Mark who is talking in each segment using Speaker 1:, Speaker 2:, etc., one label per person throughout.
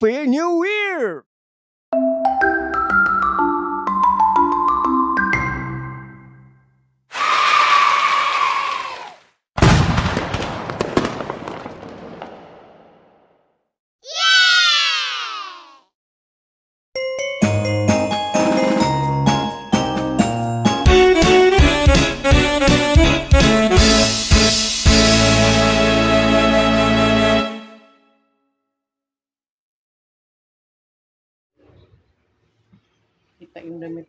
Speaker 1: Happy New Year!
Speaker 2: Kita yung damit.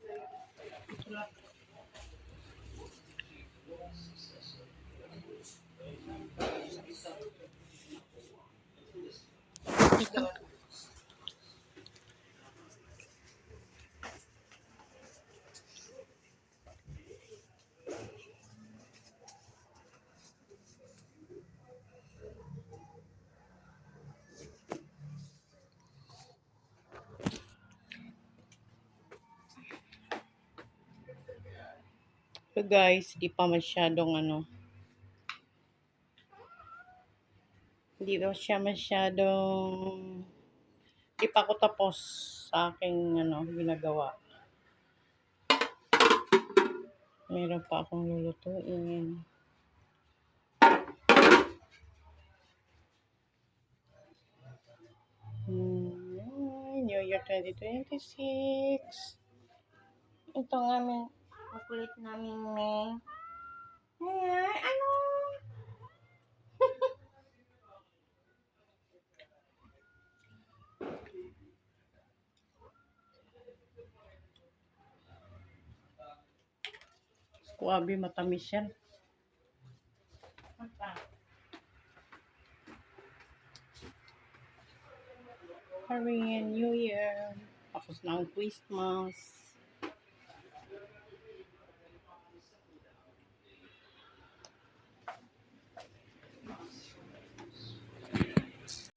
Speaker 2: So guys, di pa masyadong hindi pa siya masyadong, di pa ako tapos sa aking ginagawa. Meron pa akong lulutuin. New Year 2026. Ito nga may kukulit namin may. Ay, ano? Kuwabi, matamis yan. Korean New Year. Tapos na ang Christmas.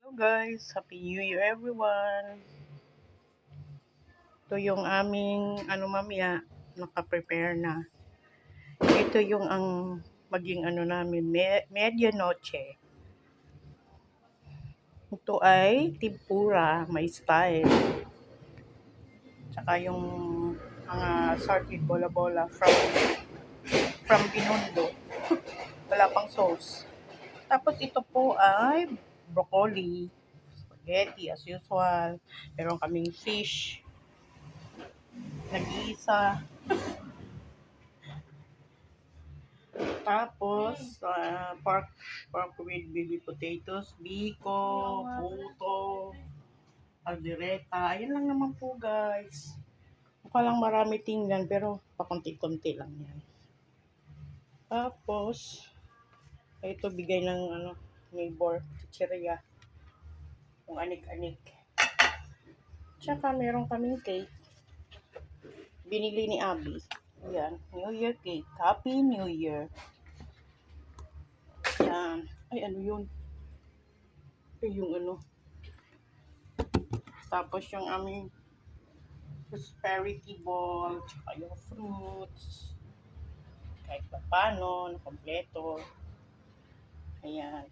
Speaker 2: Hello guys, Happy New Year everyone. Ito yung aming mamaya naka-prepare na. Ito yung ang maging namin medianoche. Ito ay tempura, may style. Tsaka yung mga sarted bola-bola from Binondo. Wala pang sauce. Tapos ito po ay broccoli, spaghetti as usual. Meron kaming fish, nag-iisa. Tapos pork with baby potatoes, biko, puto, aldereta. Ayun lang naman po guys. Mukha lang marami tingnan pero pakunti-kunti lang yan. Tapos ito bigay ng neighbor, chicheria. Kung anik-anik. Tsaka meron kaming cake. Binili ni Abby. Yan, New Year cake. Happy New Year. Yan. Ay, ano yun? Ay, yung Tapos yung aming prosperity ball. Tsaka yung fruits. Kahit pa paano, kompleto. Ayan.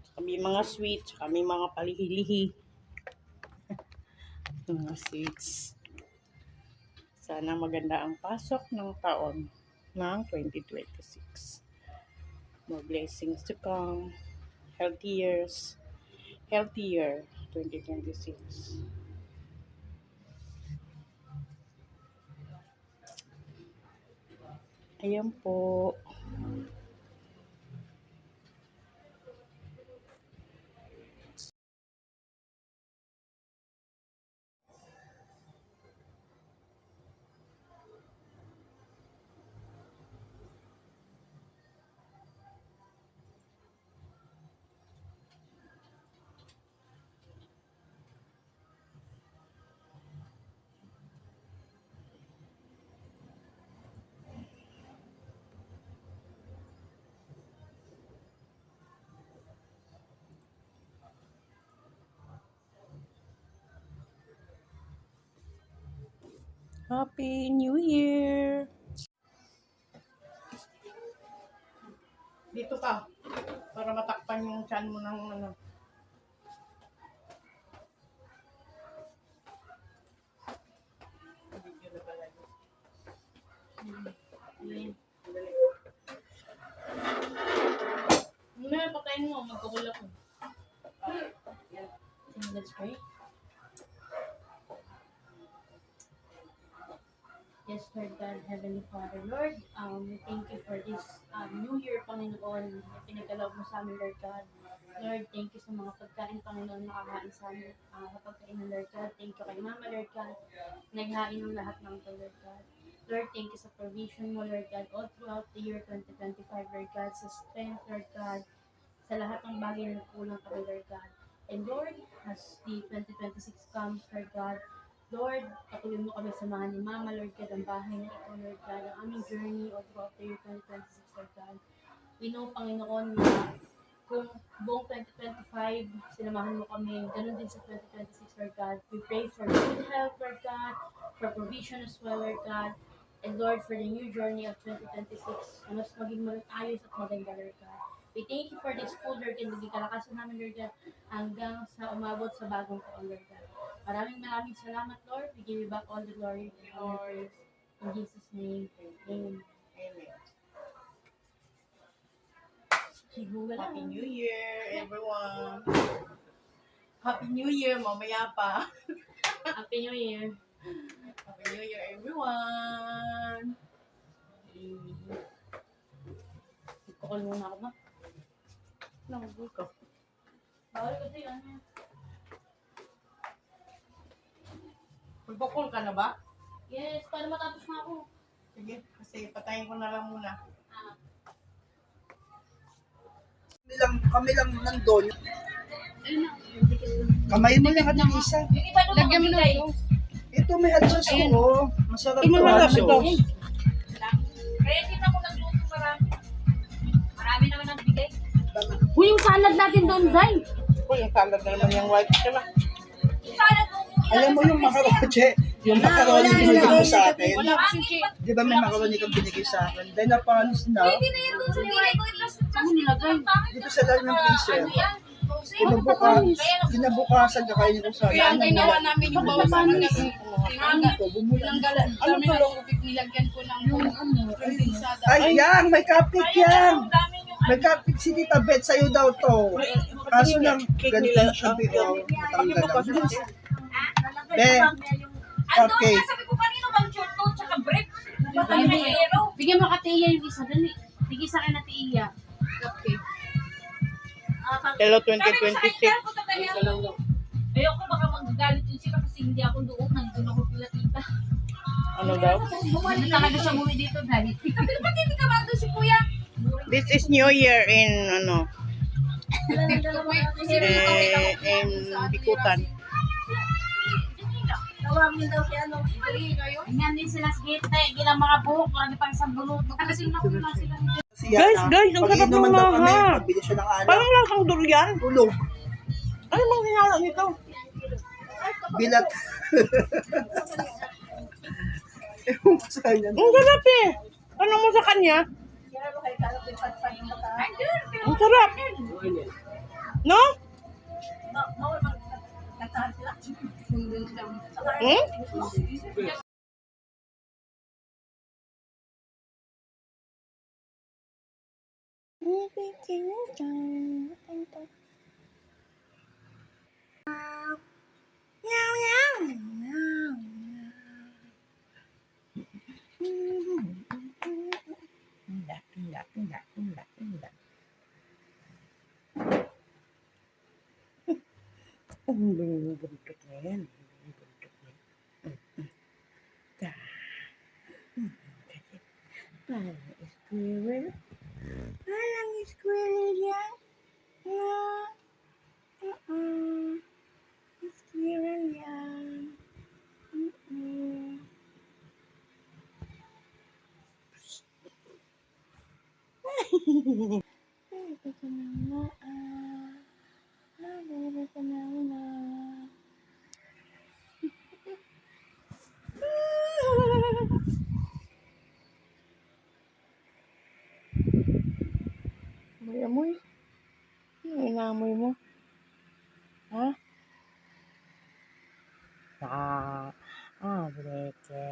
Speaker 2: Tsaka may mga sweets. Tsaka may mga palihilihi. Mga sweets. Sana maganda ang pasok ng taon ng 2026. More blessings to come. Healthier 2026. Ayan po. Happy New Year! Dito ka. Para matakpan yung chan mo ng
Speaker 1: Ayan. Muna, patayin mo. Magkukulak mo. Let's pray. Yes, Lord God, Heavenly Father, Lord, we thank you for this New Year, Panginoon, na pinagkaloob mo sa amin, Lord God. Lord, thank you sa mga pagkain, Panginoon, nakakain sa amin kapag kainan, Lord God. Thank you kay Mama, Lord God, naghain ng lahat ng ito, Lord God. Lord, thank you sa provision mo, Lord God, all throughout the year 2025, Lord God, sa strength, Lord God, sa lahat ng bagay na kulang kami, Lord God. And Lord, as the 2026 comes, Lord God, Lord, patuloy mo kami samahan ni Mama, Lord God, ang bahay na ito, Lord God, ang aming journey all throughout the year 2026, Lord God. We know, Panginoon, na kung buong 2025, sinamahan mo kami, ganun din sa 2026, Lord God. We pray for good health, Lord God, for provision as well, Lord God, and Lord, for the new journey of 2026, na mas maging ayos at maganda, Lord God. We thank you for this food, Lord, and naging kalakasan namin, Lord God, hanggang sa umabot sa bagong taon, Lord God. Maraming salamat, Lord. We give you back all the glory and all the praise. In Jesus' name, amen.
Speaker 2: Amen.
Speaker 1: Happy
Speaker 2: New Year, everyone. Happy New Year, mamaya pa.
Speaker 1: Happy New Year.
Speaker 2: Happy New Year, everyone.
Speaker 1: Kukul muna ako ba?
Speaker 2: Nangagul ka.
Speaker 1: Bawal kasi ano.
Speaker 2: Magpapul ka na ba?
Speaker 1: Yes, para matapos na ako.
Speaker 2: Sige, kasi patayin ko na lang muna.
Speaker 3: Kami lang nandun.
Speaker 1: Ayun na.
Speaker 3: Kamay mo lang at isa.
Speaker 1: Yung iba doon
Speaker 2: Lagyan mo na
Speaker 1: magbigay.
Speaker 2: sauce.
Speaker 3: Ito may hot sauce ko. Masarap
Speaker 2: Ito
Speaker 3: to.
Speaker 2: may hot
Speaker 3: Hot
Speaker 2: sauce.
Speaker 1: Kaya kita ko nagluto marami. Marami naman nagbigay. Uy, yung salad natin doon, Zay.
Speaker 2: Uy, yung salad na naman yung white ka na.
Speaker 1: Yung salad mo.
Speaker 3: Alam mo yung macaroni, yung macaroni na binigay mo sa akin.
Speaker 2: Wala kasing cake.
Speaker 3: Di ba may macaroni kang binigay sa akin? Then napanis na.
Speaker 1: Hindi na yan doon sa nilagay ko. Saan mo nilagay?
Speaker 3: Dito sa lalim ng freezer.
Speaker 1: Ano yan?
Speaker 3: Kinabukasan kakainin ko sa
Speaker 4: Kaya ang ginawa namin yung bawas ng
Speaker 3: Ano to? Bumulan.
Speaker 4: Ano to? Nilagyan ko ng kondensada.
Speaker 3: Ay, yang! May cupcake yang! May cupcake si Tita Beth. Sa'yo daw to. Kaso lang, ganito siya bitaw. Matanggal lang. Be, cupcake.
Speaker 1: Sabi ko kanino bang short to, tsaka brief.
Speaker 4: Bigyan mo ka Tia yung isa. Dali. Bigyan sa akin na Tia. Cupcake.
Speaker 2: Hello 2026.
Speaker 1: Ayoko baka magagalit yun sila kasi hindi ako doon. Nandun ako pila tita.
Speaker 2: Ano daw?
Speaker 4: Ano talaga siya umuwi dito dahil?
Speaker 1: Sabi ko, ba't hindi ka ba doon si kuya?
Speaker 2: This is New Year in in Bikutan.
Speaker 1: Tawagin daw si ano.
Speaker 4: Ganyan din sila sa gate. Gilang mga buhok. Marami pang isang bulot. Kasi nakulang sila.
Speaker 2: Guys, ang sarap ng maha.
Speaker 3: Pagbili siya ng alak.
Speaker 2: Parang lasang durian.
Speaker 3: Tulog.
Speaker 2: Ano bang hinala nito?
Speaker 3: Bilat. Ewan ko sa kanya.
Speaker 2: Ang sarap eh. Ano mo sa kanya? Ang sarap. No? Hmm? Ang buntot na yan. Parang squirrel. Parang squirrel yan. Squirrel yan. May amoy. Ano inaamoy mo? Ha? Breke.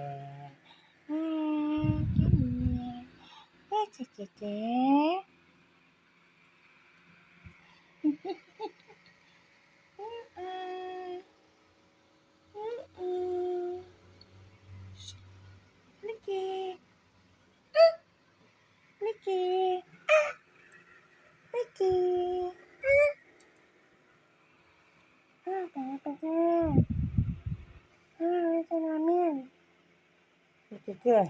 Speaker 2: Liki. Liki. Liki. Apa dyan? Ito namin. Liki.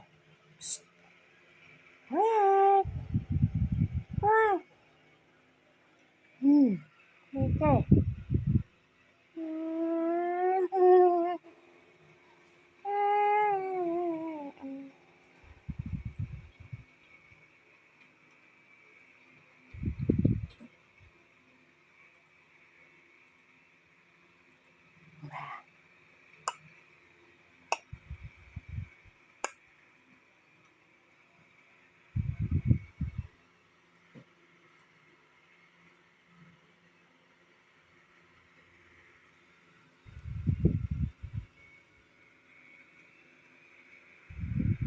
Speaker 2: What? What? Liki.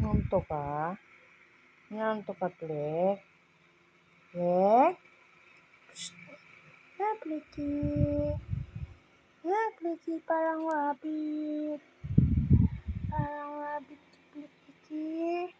Speaker 2: Ngantuk ka? Ngantuk ka, Plek? Plek? Ya, Pleki. Ya, Pleki, parang rabbit. Parang rabbit, Pleki.